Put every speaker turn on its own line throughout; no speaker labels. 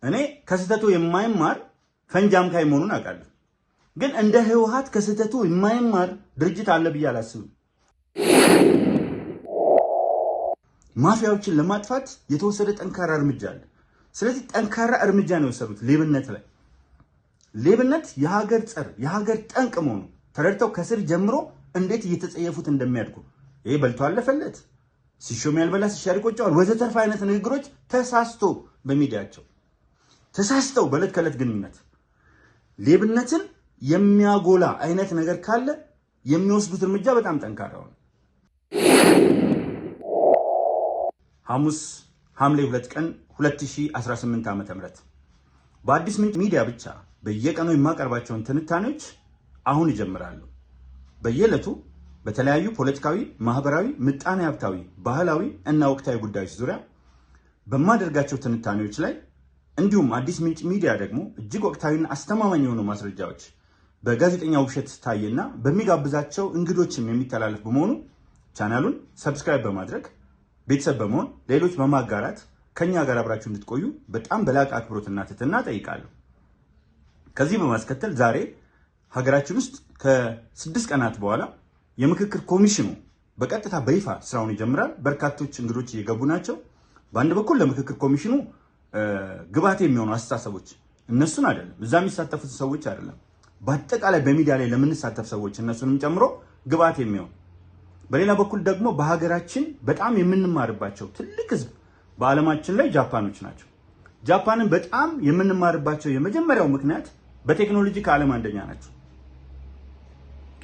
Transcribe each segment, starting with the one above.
እኔ ከስተቱ የማይማር ፈንጂ አምካኝ መሆኑን አውቃለሁ። ግን እንደ ህወሓት ከስተቱ የማይማር ድርጅት አለ ብዬ አላስብም። ማፊያዎችን ለማጥፋት የተወሰደ ጠንካራ እርምጃ አለ። ስለዚህ ጠንካራ እርምጃ ነው የወሰዱት ሌብነት ላይ። ሌብነት የሀገር ጸር የሀገር ጠንቅ መሆኑ ተረድተው ከስር ጀምሮ እንዴት እየተጸየፉት እንደሚያድጉ ይሄ በልቶ አለፈለት ሲሾም ያልበላ ሲሻር ይቆጨዋል ወዘተርፈ አይነት ንግግሮች ተሳስቶ በሚዲያቸው ተሳስተው በለት ከለት ግንኙነት ሌብነትን የሚያጎላ አይነት ነገር ካለ የሚወስዱት እርምጃ በጣም ጠንካራ ነው። ሐሙስ ሐምሌ 2 ቀን 2018 ዓ.ም በአዲስ ምንጭ ሚዲያ ብቻ በየቀኑ የማቀርባቸውን ትንታኔዎች አሁን ይጀምራሉ። በየዕለቱ በተለያዩ ፖለቲካዊ፣ ማህበራዊ፣ ምጣኔ ሀብታዊ፣ ባህላዊ እና ወቅታዊ ጉዳዮች ዙሪያ በማደርጋቸው ትንታኔዎች ላይ እንዲሁም አዲስ ምንጭ ሚዲያ ደግሞ እጅግ ወቅታዊና አስተማማኝ የሆኑ ማስረጃዎች በጋዜጠኛ ውብሸት ታዬና በሚጋብዛቸው እንግዶችም የሚተላለፍ በመሆኑ ቻናሉን ሰብስክራይብ በማድረግ ቤተሰብ በመሆን ሌሎች በማጋራት ከኛ ጋር አብራችሁ እንድትቆዩ በጣም በላቀ አክብሮትና ትህትና ጠይቃለሁ። ከዚህ በማስከተል ዛሬ ሀገራችን ውስጥ ከ6 ቀናት በኋላ የምክክር ኮሚሽኑ በቀጥታ በይፋ ስራውን ይጀምራል። በርካቶች እንግዶች እየገቡ ናቸው። በአንድ በኩል ለምክክር ኮሚሽኑ ግብዓት የሚሆኑ አስተሳሰቦች እነሱን አይደለም፣ እዛ የሚሳተፉት ሰዎች አይደለም፣ በአጠቃላይ በሚዲያ ላይ ለምንሳተፍ ሰዎች እነሱንም ጨምሮ ግብዓት የሚሆን በሌላ በኩል ደግሞ በሀገራችን በጣም የምንማርባቸው ትልቅ ህዝብ በዓለማችን ላይ ጃፓኖች ናቸው። ጃፓንን በጣም የምንማርባቸው የመጀመሪያው ምክንያት በቴክኖሎጂ ከዓለም አንደኛ ናቸው።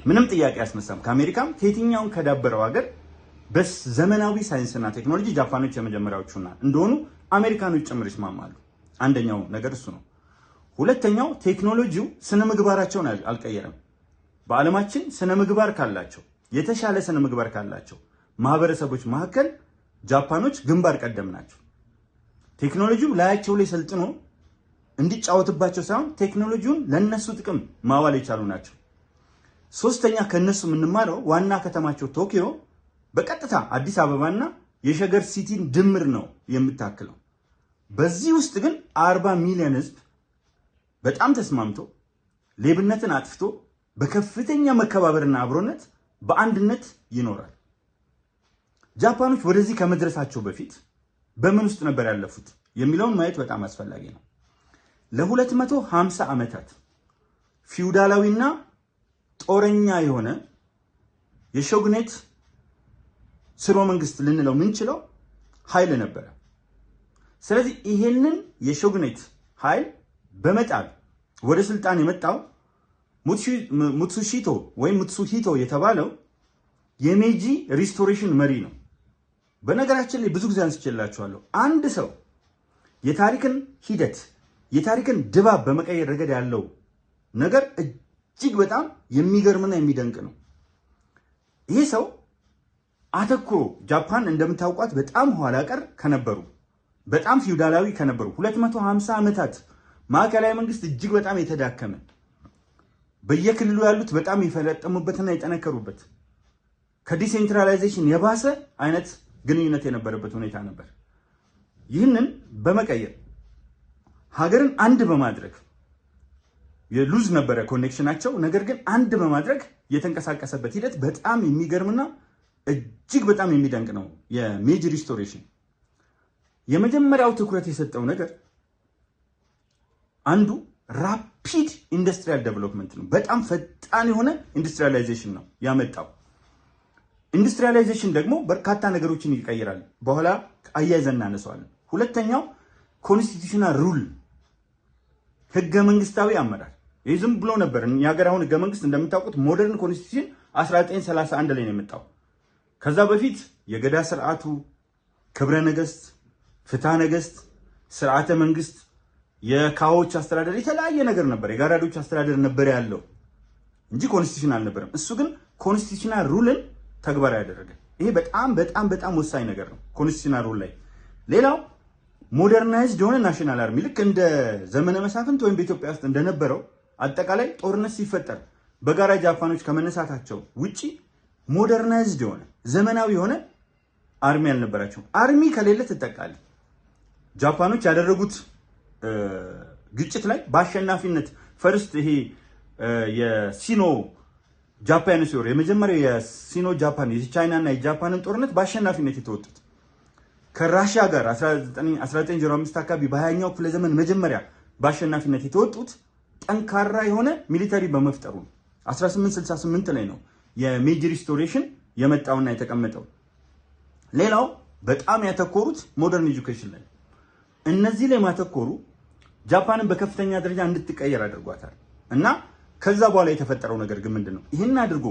ምንም ጥያቄ አያስነሳም። ከአሜሪካም ከየትኛውም ከዳበረው ሀገር በዘመናዊ ሳይንስና ቴክኖሎጂ ጃፓኖች የመጀመሪያዎቹና እንደሆኑ አሜሪካኖች ጭምር ይስማማሉ። አንደኛው ነገር እሱ ነው። ሁለተኛው ቴክኖሎጂው ስነ ምግባራቸውን አልቀየረም። በዓለማችን ስነ ምግባር ካላቸው የተሻለ ስነ ምግባር ካላቸው ማህበረሰቦች መካከል ጃፓኖች ግንባር ቀደም ናቸው። ቴክኖሎጂው ላያቸው ላይ ሰልጥኖ እንዲጫወትባቸው ሳይሆን ቴክኖሎጂውን ለነሱ ጥቅም ማዋል የቻሉ ናቸው። ሶስተኛ ከነሱ የምንማረው ዋና ከተማቸው ቶኪዮ በቀጥታ አዲስ አበባና የሸገር ሲቲን ድምር ነው የምታክለው። በዚህ ውስጥ ግን 40 ሚሊዮን ህዝብ በጣም ተስማምቶ ሌብነትን አጥፍቶ በከፍተኛ መከባበርና አብሮነት በአንድነት ይኖራል። ጃፓኖች ወደዚህ ከመድረሳቸው በፊት በምን ውስጥ ነበር ያለፉት የሚለውን ማየት በጣም አስፈላጊ ነው። ለ250 ዓመታት ፊውዳላዊና ጦረኛ የሆነ የሾግኔት ስርወ መንግስት ልንለው ምንችለው ኃይል ነበረ። ስለዚህ ይሄንን የሾግኔት ኃይል በመጣል ወደ ስልጣን የመጣው ሙትሱሂቶ ወይም ሙትሱሂቶ የተባለው የሜጂ ሪስቶሬሽን መሪ ነው። በነገራችን ላይ ብዙ ጊዜ አንስቼላችኋለሁ። አንድ ሰው የታሪክን ሂደት የታሪክን ድባብ በመቀየር ረገድ ያለው ነገር እጅግ በጣም የሚገርምና የሚደንቅ ነው። ይሄ ሰው አተኩሮ ጃፓን እንደምታውቋት በጣም ኋላ ቀር ከነበሩ በጣም ፊውዳላዊ ከነበሩ 250 ዓመታት ማዕከላዊ መንግስት እጅግ በጣም የተዳከመ በየክልሉ ያሉት በጣም የፈለጠሙበትና የጠነከሩበት ከዲሴንትራላይዜሽን የባሰ አይነት ግንኙነት የነበረበት ሁኔታ ነበር። ይህንን በመቀየር ሀገርን አንድ በማድረግ የሉዝ ነበረ ኮኔክሽናቸው፣ ነገር ግን አንድ በማድረግ የተንቀሳቀሰበት ሂደት በጣም የሚገርምና እጅግ በጣም የሚደንቅ ነው። የሜጂ ሪስቶሬሽን የመጀመሪያው ትኩረት የሰጠው ነገር አንዱ ራፒድ ኢንዱስትሪያል ዴቨሎፕመንት ነው። በጣም ፈጣን የሆነ ኢንዱስትሪያላይዜሽን ነው ያመጣው። ኢንዱስትሪያላይዜሽን ደግሞ በርካታ ነገሮችን ይቀይራል። በኋላ አያይዘን እናነሳዋለን። ሁለተኛው ኮንስቲቱሽናል ሩል ህገ መንግስታዊ አመራር። ይህ ዝም ብሎ ነበር። የሀገር አሁን ህገ መንግስት እንደምታውቁት ሞደርን ኮንስቲቱሽን 1931 ላይ ነው የመጣው። ከዛ በፊት የገዳ ስርዓቱ፣ ክብረ ነገስት፣ ፍትሐ ነገስት፣ ስርዓተ መንግስት፣ የካዎች አስተዳደር የተለያየ ነገር ነበር። የጋራዶች አስተዳደር ነበር ያለው እንጂ ኮንስቲቱሽን አልነበረም። እሱ ግን ኮንስቲቱሽናል ሩልን ተግባራዊ ያደረገ። ይሄ በጣም በጣም በጣም ወሳኝ ነገር ነው ኮንስቲቱሽናል ሩል ላይ። ሌላው ሞደርናይዝድ የሆነ ናሽናል አርሚ ልክ እንደ ዘመነ መሳፍንት ወይም በኢትዮጵያ ውስጥ እንደነበረው አጠቃላይ ጦርነት ሲፈጠር በጋራ ጃፓኖች ከመነሳታቸው ውጪ ሞደርናይዝድ የሆነ ዘመናዊ የሆነ አርሚ አልነበራቸው። አርሚ ከሌለ ትጠቃለህ። ጃፓኖች ያደረጉት ግጭት ላይ በአሸናፊነት ፈርስት ይሄ የሲኖ ጃፓን ሲወር የመጀመሪያው የሲኖ ጃፓን የቻይናና የጃፓንን ጦርነት በአሸናፊነት የተወጡት ከራሺያ ጋር 1905 አካባቢ በ20ኛው ክፍለ ዘመን መጀመሪያ በአሸናፊነት የተወጡት ጠንካራ የሆነ ሚሊተሪ በመፍጠሩ ነው። 1868 ላይ ነው የሜጂ ሪስቶሬሽን የመጣውና የተቀመጠው። ሌላው በጣም ያተኮሩት ሞደርን ኤጁኬሽን ላይ እነዚህ ላይ ማተኮሩ ጃፓንን በከፍተኛ ደረጃ እንድትቀየር አድርጓታል። እና ከዛ በኋላ የተፈጠረው ነገር ግን ምንድነው? ይሄን አድርጎ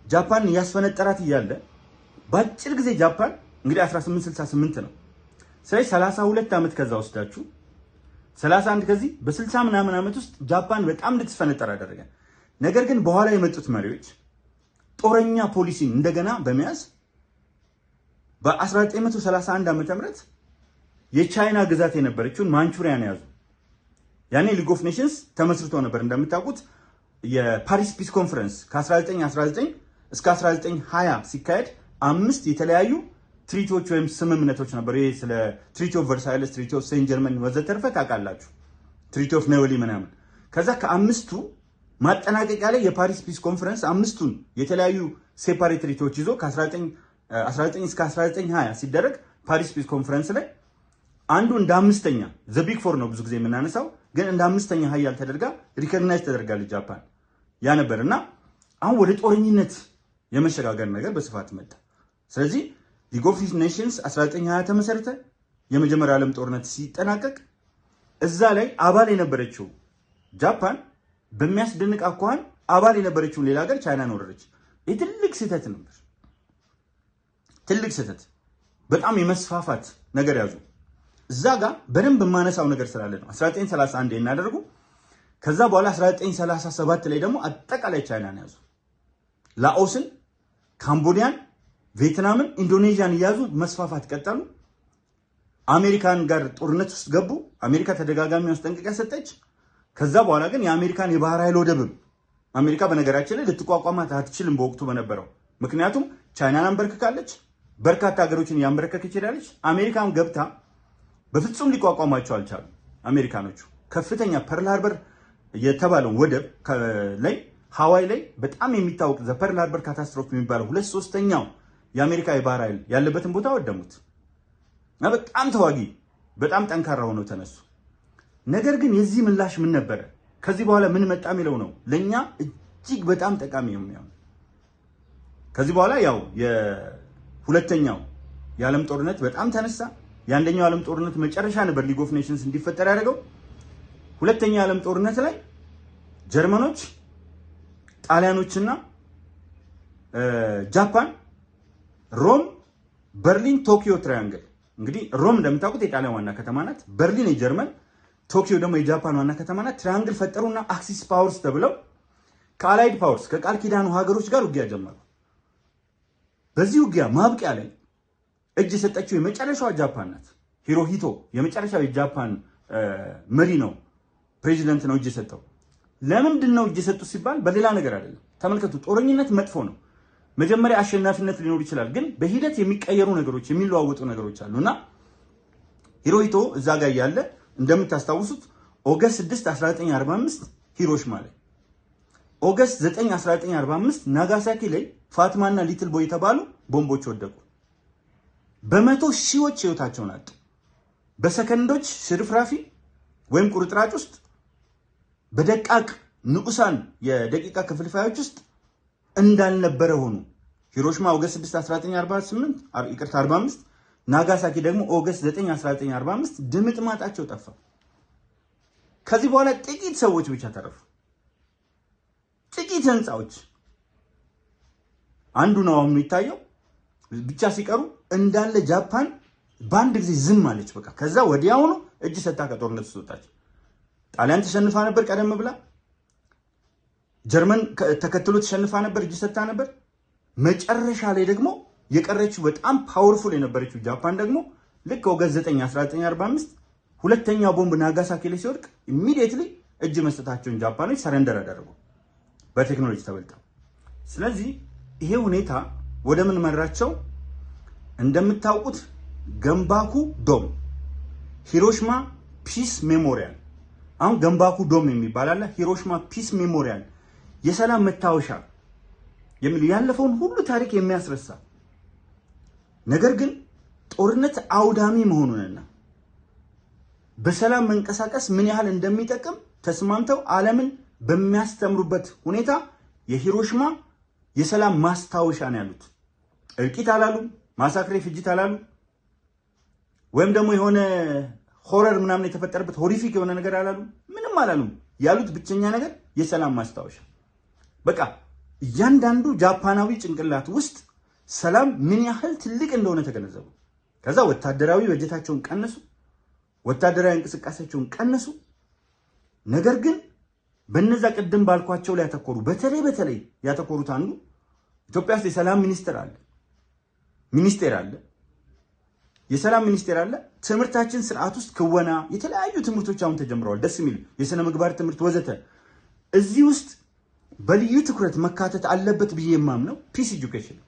ጃፓን ያስፈነጠራት እያለ በአጭር ጊዜ ጃፓን እንግዲህ 1868 ነው። ስለዚህ 32 ዓመት ከዛ ወስዳችሁ 31 ከዚህ በ60 ምናምን ዓመት ውስጥ ጃፓን በጣም እንድትፈነጠር አደረገ። ነገር ግን በኋላ የመጡት መሪዎች ጦረኛ ፖሊሲን እንደገና በመያዝ በ1931 ዓ.ም የቻይና ግዛት የነበረችውን ማንቹሪያን ያዙ። ያኔ ሊግ ኦፍ ኔሽንስ ተመስርቶ ነበር። እንደምታውቁት የፓሪስ ፒስ ኮንፈረንስ ከ1919 እስከ 1920 ሲካሄድ 5 የተለያዩ ትሪቲዎች ወይም ስምምነቶች ነበሩ። ይሄ ስለ ትሪቲ ኦፍ ቨርሳይለስ፣ ትሪቲ ኦፍ ሴንት ጀርመን ወዘተርፈ ታውቃላችሁ። ትሪቲ ኦፍ ኔወሊ ምናምን። ከዛ ከአምስቱ ማጠናቀቂያ ላይ የፓሪስ ፒስ ኮንፈረንስ 5ቱን የተለያዩ ሴፓሬት ትሪቲዎች ይዞ ከ1919 እስከ 1920 ሲደረግ ፓሪስ ፒስ ኮንፈረንስ ላይ አንዱ እንደ አምስተኛ ዘ ቢግ ፎር ነው ብዙ ጊዜ የምናነሳው፣ ግን እንደ አምስተኛ ሀያል ተደርጋ ሪኮግናይዝ ተደርጋለች ጃፓን። ያ ነበርና አሁን ወደ ጦረኝነት የመሸጋገር ነገር በስፋት መጣ። ስለዚህ ሊግ ኦፍ ኔሽንስ 1920 ተመሰረተ። የመጀመሪያው ዓለም ጦርነት ሲጠናቀቅ እዛ ላይ አባል የነበረችው ጃፓን በሚያስደንቅ አኳኋን አባል የነበረችውን ሌላ ሀገር ቻይናን ወረረች። ይህ ትልቅ ስህተት ነበር። ትልቅ ስህተት፣ በጣም የመስፋፋት ነገር ያዙ። እዛ ጋር በደንብ የማነሳው ነገር ስላለ ነው። 1931 እናደርጉ። ከዛ በኋላ 1937 ላይ ደግሞ አጠቃላይ ቻይናን ያዙ። ላኦስን፣ ካምቦዲያን፣ ቪየትናምን፣ ኢንዶኔዥያን እያዙ መስፋፋት ቀጠሉ። አሜሪካን ጋር ጦርነት ውስጥ ገቡ። አሜሪካ ተደጋጋሚ ማስጠንቀቂያ ሰጠች። ከዛ በኋላ ግን የአሜሪካን የባህር ኃይል ወደብም አሜሪካ በነገራችን ላይ ልትቋቋማት አትችልም በወቅቱ በነበረው። ምክንያቱም ቻይናን አንበርክካለች፣ በርካታ ሀገሮችን ያንበረከከች ይችላለች። አሜሪካን ገብታ በፍጹም ሊቋቋማቸው አልቻሉም። አሜሪካኖቹ ከፍተኛ ፐርል ሃርበር የተባለው ወደብ ላይ ሃዋይ ላይ በጣም የሚታወቅ ዘ ፐርል ሃርበር ካታስትሮፍ የሚባለው 2/3 የአሜሪካ የባህር ኃይል ያለበትን ቦታ ወደሙት። በጣም ተዋጊ በጣም ጠንካራ ሆነው ተነሱ። ነገር ግን የዚህ ምላሽ ምን ነበረ? ከዚህ በኋላ ምን መጣ የሚለው ነው ለኛ እጅግ በጣም ጠቃሚ የሚሆነው። ከዚህ በኋላ ያው የሁለተኛው የዓለም ጦርነት በጣም ተነሳ። የአንደኛው ዓለም ጦርነት መጨረሻ ነበር ሊግ ኦፍ ኔሽንስ እንዲፈጠር ያደረገው። ሁለተኛው የዓለም ጦርነት ላይ ጀርመኖች፣ ጣሊያኖችና ጃፓን ሮም፣ በርሊን፣ ቶኪዮ ትራያንግል። እንግዲህ ሮም እንደምታውቁት የጣሊያን ዋና ከተማ ናት። በርሊን የጀርመን፣ ቶኪዮ ደግሞ የጃፓን ዋና ከተማ ናት። ትራያንግል ፈጠሩና አክሲስ ፓወርስ ተብለው ከአላይድ ፓወርስ ከቃል ኪዳኑ ሀገሮች ጋር ውጊያ ጀመሩ። በዚህ ውጊያ ማብቂያ ላይ እጅ የሰጠችው የመጨረሻዋ ጃፓን ናት። ሂሮሂቶ የመጨረሻው የጃፓን መሪ ነው፣ ፕሬዚደንት ነው እጅ የሰጠው። ለምንድን ነው እጅ የሰጡት ሲባል በሌላ ነገር አይደለም። ተመልከቱ፣ ጦረኝነት መጥፎ ነው። መጀመሪያ አሸናፊነት ሊኖር ይችላል፣ ግን በሂደት የሚቀየሩ ነገሮች የሚለዋወጡ ነገሮች አሉና ሂሮሂቶ እዛ ጋር ያለ እንደምታስታውሱት ኦገስት 6 1945 ሂሮሽማ ላይ፣ ኦገስት 9 1945 ናጋሳኪ ላይ ፋትማና ሊትል ቦይ የተባሉ ቦምቦች ወደቁ። በመቶ ሺዎች ህይወታቸውን አጡ። በሰከንዶች ሽርፍራፊ ወይም ቁርጥራጭ ውስጥ በደቃቅ ንዑሳን የደቂቃ ክፍልፋዮች ውስጥ እንዳልነበረ ሆኑ። ሂሮሽማ ኦገስት 6 1945 ናጋሳኪ ደግሞ ኦገስት 9 1945 ድምጥማጣቸው ጠፋ። ከዚህ በኋላ ጥቂት ሰዎች ብቻ ተረፉ። ጥቂት ህንፃዎች አንዱ ነው አሁን የሚታየው ብቻ ሲቀሩ እንዳለ ጃፓን በአንድ ጊዜ ዝም አለች። በቃ ከዛ ወዲያውኑ እጅ ሰጣ ከጦርነት ወጣች። ጣሊያን ተሸንፋ ነበር ቀደም ብላ። ጀርመን ተከትሎ ተሸንፋ ነበር፣ እጅ ሰጣ ነበር። መጨረሻ ላይ ደግሞ የቀረችው በጣም ፓወርፉል የነበረችው ጃፓን ደግሞ ልክ ኦገስት 9 1945 ሁለተኛ ቦምብ ናጋሳኪ ላይ ሲወድቅ ኢሚዲየትሊ እጅ መስጠታቸውን ጃፓኖች ሰረንደር አደረጉ በቴክኖሎጂ ተበልጠው። ስለዚህ ይሄ ሁኔታ ወደ ምን መራቸው? እንደምታውቁት ገንባኩ ዶም፣ ሂሮሽማ ፒስ ሜሞሪያል፣ አሁን ገንባኩ ዶም የሚባል አለ፣ ሂሮሺማ ፒስ ሜሞሪያል የሰላም መታወሻ የሚል ያለፈውን ሁሉ ታሪክ የሚያስረሳ ነገር ግን ጦርነት አውዳሚ መሆኑንና በሰላም መንቀሳቀስ ምን ያህል እንደሚጠቅም ተስማምተው ዓለምን በሚያስተምሩበት ሁኔታ የሂሮሺማ የሰላም ማስታወሻ ነው ያሉት። እልቂት አላሉ፣ ማሳክሬ ፍጅት አላሉ፣ ወይም ደግሞ የሆነ ሆረር ምናምን የተፈጠረበት ሆሪፊክ የሆነ ነገር አላሉ፣ ምንም አላሉም። ያሉት ብቸኛ ነገር የሰላም ማስታወሻ። በቃ እያንዳንዱ ጃፓናዊ ጭንቅላት ውስጥ ሰላም ምን ያህል ትልቅ እንደሆነ ተገነዘቡ። ከዛ ወታደራዊ በጀታቸውን ቀነሱ፣ ወታደራዊ እንቅስቃሴያቸውን ቀነሱ። ነገር ግን በነዛ ቅድም ባልኳቸው ላይ ያተኮሩ። በተለይ ያተኮሩት አንዱ ኢትዮጵያ ውስጥ የሰላም ሚኒስቴር አለ፣ የሰላም ሚኒስቴር አለ። ትምህርታችን ስርዓት ውስጥ ክወና፣ የተለያዩ ትምህርቶች አሁን ተጀምረዋል፣ ደስ የሚል የሥነ ምግባር ትምህርት ወዘተ። እዚህ ውስጥ በልዩ ትኩረት መካተት አለበት ብዬ የማምነው ፒስ ኤጁኬሽን።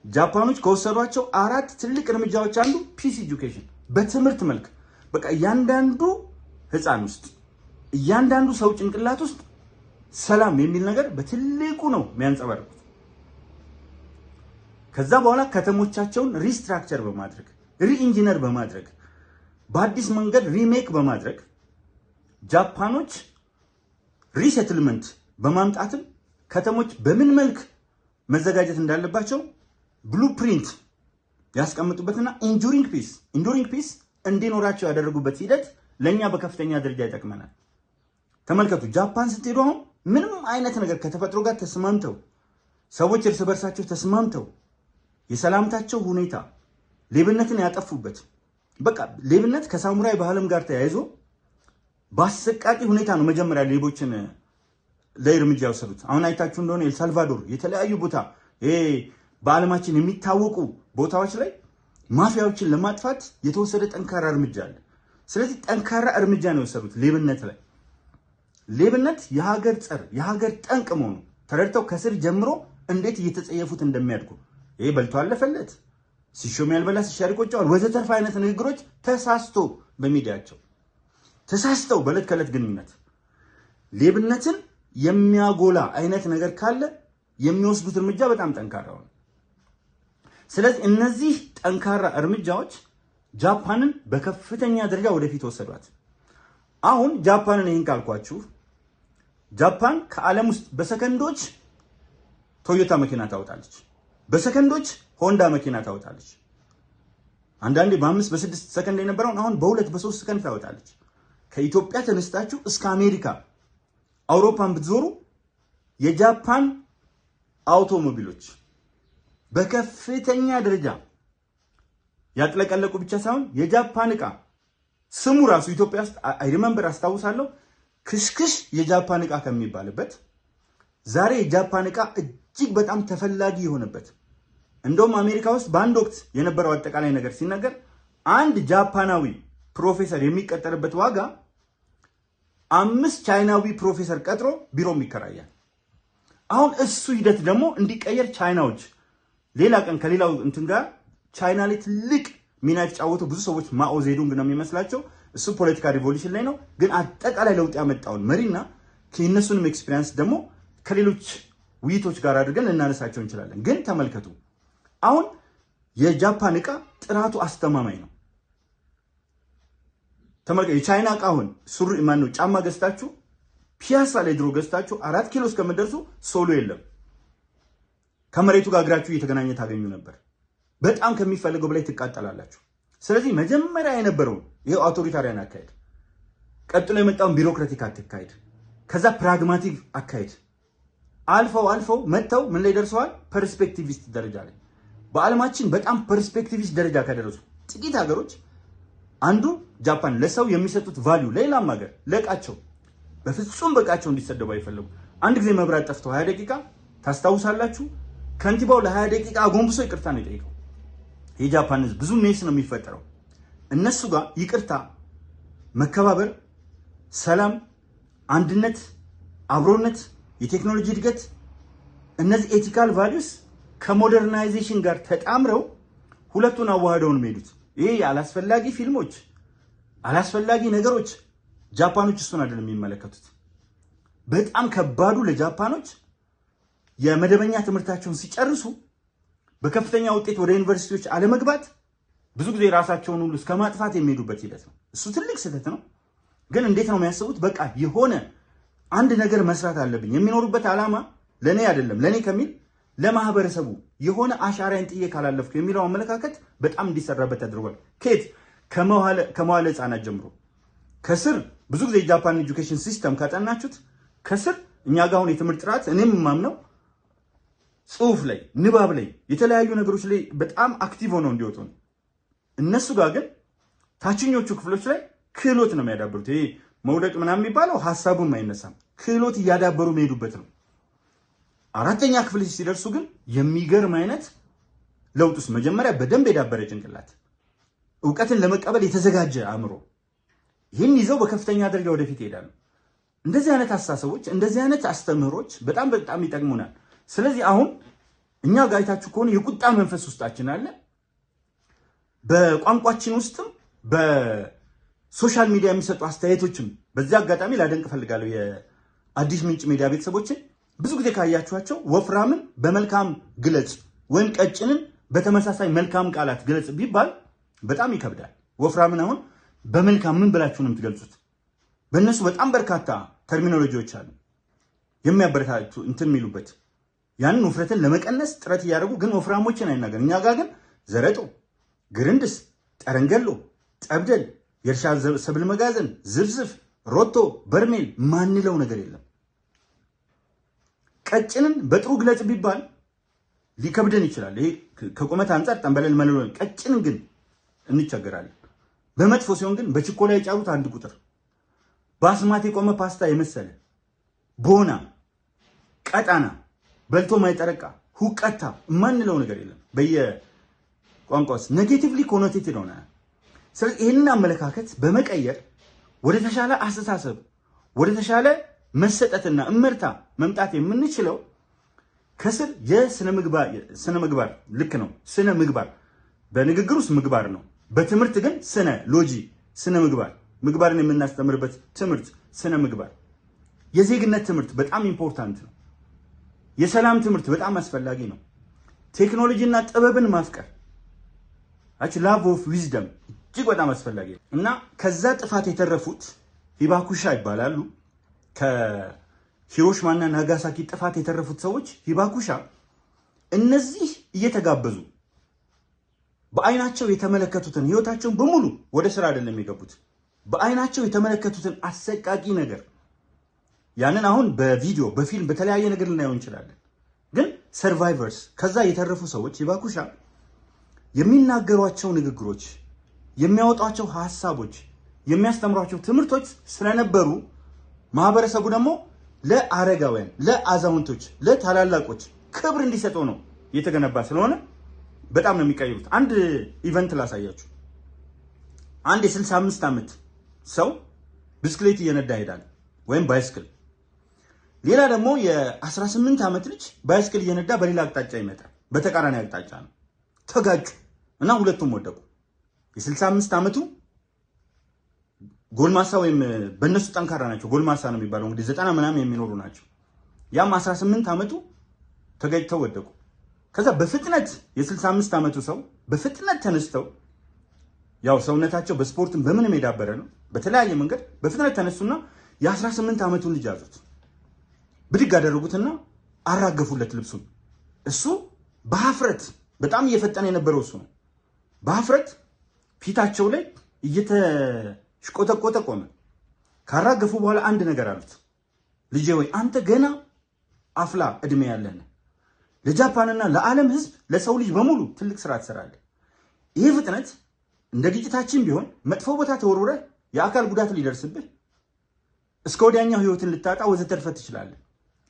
ጃፓኖች ከወሰዷቸው 4 ትልቅ እርምጃዎች አንዱ ፒስ ኤጁኬሽን በትምህርት መልክ በቃ እያንዳንዱ ህፃን ውስጥ እያንዳንዱ ሰው ጭንቅላት ውስጥ ሰላም የሚል ነገር በትልቁ ነው የሚያንጸባርቁት። ከዛ በኋላ ከተሞቻቸውን ሪስትራክቸር በማድረግ ሪኢንጂነር በማድረግ በአዲስ መንገድ ሪሜክ በማድረግ ጃፓኖች ሪሴትልመንት በማምጣትም ከተሞች በምን መልክ መዘጋጀት እንዳለባቸው ብሉፕሪንት ያስቀምጡበትና ኢንዱሪንግ ፒስ እንዲኖራቸው ያደረጉበት ሂደት ለኛ በከፍተኛ ደረጃ ይጠቅመናል። ተመልከቱ፣ ጃፓን ስትሄዱ አሁን ምንም አይነት ነገር ከተፈጥሮ ጋር ተስማምተው ሰዎች እርስ በርሳቸው ተስማምተው የሰላምታቸው ሁኔታ ሌብነትን ያጠፉበት፣ በቃ ሌብነት ከሳሙራይ ባህልም ጋር ተያይዞ በአሰቃቂ ሁኔታ ነው መጀመሪያ ሌቦችን ለእርምጃ የወሰዱት። አሁን አይታችሁ እንደሆነ ኤልሳልቫዶር የተለያዩ ቦታ በዓለማችን የሚታወቁ ቦታዎች ላይ ማፊያዎችን ለማጥፋት የተወሰደ ጠንካራ እርምጃ አለ። ስለዚህ ጠንካራ እርምጃ ነው የወሰዱት ሌብነት ላይ። ሌብነት የሀገር ጸር የሀገር ጠንቅ መሆኑ ተረድተው ከስር ጀምሮ እንዴት እየተጸየፉት እንደሚያድጉ ይሄ በልቶ አለፈለት፣ ሲሾም ያልበላ ሲሻር ይቆጨዋል ወዘተርፈ አይነት ንግግሮች ተሳስቶ በሚዲያቸው ተሳስተው በዕለት ከዕለት ግንኙነት ሌብነትን የሚያጎላ አይነት ነገር ካለ የሚወስዱት እርምጃ በጣም ጠንካራ ነው። ስለዚህ እነዚህ ጠንካራ እርምጃዎች ጃፓንን በከፍተኛ ደረጃ ወደፊት ወሰዷት። አሁን ጃፓንን ይህን ካልኳችሁ ጃፓን ከዓለም ውስጥ በሰከንዶች ቶዮታ መኪና ታወጣለች፣ በሰከንዶች ሆንዳ መኪና ታወጣለች። አንዳንዴ በ5 በ6 ሰከንድ የነበረውን አሁን በ2 በ3 ሰከንድ ታወጣለች። ከኢትዮጵያ ተነስታችሁ እስከ አሜሪካ አውሮፓን ብትዞሩ የጃፓን አውቶሞቢሎች በከፍተኛ ደረጃ ያጥለቀለቁ ብቻ ሳይሆን የጃፓን ዕቃ ስሙ ራሱ ኢትዮጵያ ውስጥ ሪመምበር አስታውሳለሁ ክሽክሽ የጃፓን ዕቃ ከሚባልበት ዛሬ የጃፓን ዕቃ እጅግ በጣም ተፈላጊ የሆነበት፣ እንደውም አሜሪካ ውስጥ በአንድ ወቅት የነበረው አጠቃላይ ነገር ሲነገር አንድ ጃፓናዊ ፕሮፌሰር የሚቀጠርበት ዋጋ 5 ቻይናዊ ፕሮፌሰር ቀጥሮ ቢሮም ይከራያል። አሁን እሱ ሂደት ደግሞ እንዲቀየር ቻይናዎች ሌላ ቀን ከሌላው እንትን ጋር ቻይና ላይ ትልቅ ሚና የተጫወቱ ብዙ ሰዎች ማኦ ዜዱንግ ነው የሚመስላቸው። እሱ ፖለቲካ ሪቮሉሽን ላይ ነው፣ ግን አጠቃላይ ለውጥ ያመጣውን መሪና ከእነሱንም ኤክስፒሪየንስ ደግሞ ከሌሎች ውይይቶች ጋር አድርገን ልናነሳቸው እንችላለን። ግን ተመልከቱ፣ አሁን የጃፓን ዕቃ ጥራቱ አስተማማኝ ነው። ተመልከቱ፣ የቻይና ዕቃ አሁን ሱሪ ማነው ጫማ ገዝታችሁ ፒያሳ ላይ ድሮ ገዝታችሁ 4 ኪሎ እስከምትደርሱ ሶሎ የለም፣ ከመሬቱ ጋር እግራችሁ እየተገናኘ ታገኙ ነበር። በጣም ከሚፈልገው በላይ ትቃጠላላችሁ። ስለዚህ መጀመሪያ የነበረው ይሄው አውቶሪታሪያን አካሄድ፣ ቀጥሎ የመጣውን ቢሮክራቲክ አካሄድ፣ ከዛ ፕራግማቲክ አካሄድ አልፈው መጥተው ምን ላይ ደርሰዋል? ፐርስፔክቲቪስት ደረጃ ላይ። በዓለማችን በጣም ፐርስፔክቲቪስት ደረጃ ከደረሱ ጥቂት ሀገሮች አንዱ ጃፓን። ለሰው የሚሰጡት ቫልዩ ሌላም ሀገር ለቃቸው በፍጹም በቃቸው እንዲሰደቡ አይፈልጉ። አንድ ጊዜ መብራት ጠፍቶ 20 ደቂቃ ታስታውሳላችሁ? ከንቲባው ለ20 ደቂቃ አጎንብሶ ይቅርታ ነው የጠየቀው። የጃፓን ሕዝብ ብዙ ሜስ ነው የሚፈጠረው። እነሱ ጋር ይቅርታ፣ መከባበር፣ ሰላም፣ አንድነት፣ አብሮነት፣ የቴክኖሎጂ እድገት፣ እነዚህ ኤቲካል ቫልዩስ ከሞደርናይዜሽን ጋር ተጣምረው ሁለቱን አዋህደው ነው የሚሄዱት። ይሄ ያላስፈላጊ ፊልሞች፣ አላስፈላጊ ነገሮች ጃፓኖች እሱን አይደለም የሚመለከቱት። በጣም ከባዱ ለጃፓኖች የመደበኛ ትምህርታቸውን ሲጨርሱ በከፍተኛ ውጤት ወደ ዩኒቨርሲቲዎች አለመግባት፣ ብዙ ጊዜ ራሳቸውን ሁሉ እስከ ማጥፋት የሚሄዱበት ሂደት ነው። እሱ ትልቅ ስህተት ነው። ግን እንዴት ነው የሚያስቡት? በቃ የሆነ አንድ ነገር መስራት አለብኝ፣ የሚኖሩበት ዓላማ ለኔ አይደለም ለኔ ከሚል ለማህበረሰቡ የሆነ አሻራዬን ጥዬ ካላለፍኩ የሚለው አመለካከት በጣም እንዲሰራበት ያደርጓል። ከየት ከመዋለ ህፃናት ጀምሮ ከስር ብዙ ጊዜ የጃፓን ኤጁኬሽን ሲስተም ካጠናችሁት ከስር እኛ ጋር አሁን የትምህርት ጥራት እኔም የማምነው ጽሁፍ ላይ ንባብ ላይ የተለያዩ ነገሮች ላይ በጣም አክቲቭ ሆነው እንዲወጡ ነው። እነሱ ጋር ግን ታችኞቹ ክፍሎች ላይ ክህሎት ነው የሚያዳብሩት። ይሄ መውደቅ ምናምን የሚባለው ሀሳቡም አይነሳም፣ ክህሎት እያዳበሩ የሚሄዱበት ነው። አራተኛ ክፍል ሲደርሱ ግን የሚገርም አይነት ለውጥ ውስጥ መጀመሪያ በደንብ የዳበረ ጭንቅላት፣ እውቀትን ለመቀበል የተዘጋጀ አእምሮ፣ ይህን ይዘው በከፍተኛ ደረጃ ወደፊት ይሄዳሉ። እንደዚህ አይነት አስተሳሰቦች፣ እንደዚህ አይነት አስተምህሮች በጣም በጣም ይጠቅሙናል። ስለዚህ አሁን እኛ ጋር አይታችሁ ከሆነ የቁጣ መንፈስ ውስጣችን አለ። በቋንቋችን ውስጥም በሶሻል ሚዲያ የሚሰጡ አስተያየቶችም በዚህ አጋጣሚ ላደንቅ ፈልጋለሁ። የአዲስ ምንጭ ሚዲያ ቤተሰቦችን ብዙ ጊዜ ካያችኋቸው ወፍራምን በመልካም ግለጽ ወይም ቀጭንን በተመሳሳይ መልካም ቃላት ግለጽ ቢባል በጣም ይከብዳል። ወፍራምን አሁን በመልካም ምን ብላችሁ ነው የምትገልጹት? በእነሱ በጣም በርካታ ተርሚኖሎጂዎች አሉ የሚያበረታቱ እንትን የሚሉበት ያንን ውፍረትን ለመቀነስ ጥረት እያደረጉ ግን ወፍራሞችን አይናገር። እኛ ጋር ግን ዘረጦ፣ ግርንድስ፣ ጠረንገሎ፣ ጠብደል፣ የእርሻ ሰብል መጋዘን፣ ዝፍዝፍ፣ ሮቶ፣ በርሜል ማንለው ነገር የለም። ቀጭንን በጥሩ ግለጽ ቢባል ሊከብደን ይችላል። ይሄ ከቁመት አንጻር ጠንበለል መለሎ፣ ቀጭንን ግን እንቸገራለን። በመጥፎ ሲሆን ግን በችኮላ የጫሩት አንድ ቁጥር፣ በአስማት የቆመ ፓስታ የመሰለ ቦና፣ ቀጣና፣ በልቶ ማይጠረቃ፣ ሁቀታ የማንለው ነገር የለም። በየቋንቋ ውስጥ ኔጌቲቭሊ ኮኖቴትድ ሆነ። ስለዚህ ይህንን አመለካከት በመቀየር ወደ ተሻለ አስተሳሰብ፣ ወደ ተሻለ መሰጠትና እመርታ መምጣት የምንችለው ከስር የስነ ምግባር ልክ ነው። ስነ ምግባር በንግግር ውስጥ ምግባር ነው። በትምህርት ግን ስነ ሎጂ ስነ ምግባርን የምናስተምርበት ትምህርት ስነ ምግባር። የዜግነት ትምህርት በጣም ኢምፖርታንት ነው። የሰላም ትምህርት በጣም አስፈላጊ ነው። ቴክኖሎጂና ጥበብን ማፍቀር ላቭ ኦፍ ዊዝደም እጅግ በጣም አስፈላጊ ነው እና ከዛ ጥፋት የተረፉት ሂባኩሻ ይባላሉ። ከሂሮሽማና ናጋሳኪ ጥፋት የተረፉት ሰዎች ሂባኩሻ እነዚህ እየተጋበዙ በአይናቸው የተመለከቱትን ህይወታቸውን በሙሉ ወደ ስራ አይደለም የገቡት። በአይናቸው የተመለከቱትን አሰቃቂ ነገር ያንን አሁን በቪዲዮ በፊልም በተለያየ ነገር ልናየው እንችላለን። ግን ሰርቫይቨርስ ከዛ የተረፉ ሰዎች ሂባኩሻ የሚናገሯቸው ንግግሮች፣ የሚያወጧቸው ሀሳቦች፣ የሚያስተምሯቸው ትምህርቶች ስለነበሩ ማህበረሰቡ ደግሞ ለአረጋውያን፣ ለአዛውንቶች፣ ለታላላቆች ክብር እንዲሰጠው ነው የተገነባ ስለሆነ በጣም ነው የሚቀይሩት። አንድ ኢቨንት ላሳያችሁ። አንድ የ65 ዓመት ሰው ብስክሌት እየነዳ ይሄዳል ወይም ባይስክል። ሌላ ደግሞ የ18 ዓመት ልጅ ባይስክል እየነዳ በሌላ አቅጣጫ ይመጣል። በተቃራኒ አቅጣጫ ነው። ተጋጩ እና ሁለቱም ወደቁ። የ65 ዓመቱ ጎልማሳ ወይም በእነሱ ጠንካራ ናቸው። ጎልማሳ ነው የሚባለው እንግዲህ 90 ምናምን የሚኖሩ ናቸው። ያም 18 ዓመቱ ተጋጭተው ወደቁ። ከዛ በፍጥነት የ65 ዓመቱ ሰው በፍጥነት ተነስተው ያው ሰውነታቸው በስፖርትም በምንም የዳበረ ነው። በተለያየ መንገድ በፍጥነት ተነሱና የ18 ዓመቱን ልጅ ያዙት። ብድግ አደረጉትና አራገፉለት ልብሱን። እሱ በሀፍረት በጣም እየፈጠነ የነበረው እሱ ነው። በሀፍረት ፊታቸው ላይ እየተሽቆጠቆጠ ቆመ። ካራገፉ በኋላ አንድ ነገር አሉት። ልጄ ወይ አንተ ገና አፍላ እድሜ ያለህ ለጃፓንና ለዓለም ሕዝብ ለሰው ልጅ በሙሉ ትልቅ ስራ ትሰራለህ። ይህ ፍጥነት እንደ ግጭታችን ቢሆን መጥፎ ቦታ ተወርውረህ የአካል ጉዳት ሊደርስብህ እስከ ወዲያኛው ህይወትን ልታጣ ወዘተርፈ ትችላለህ።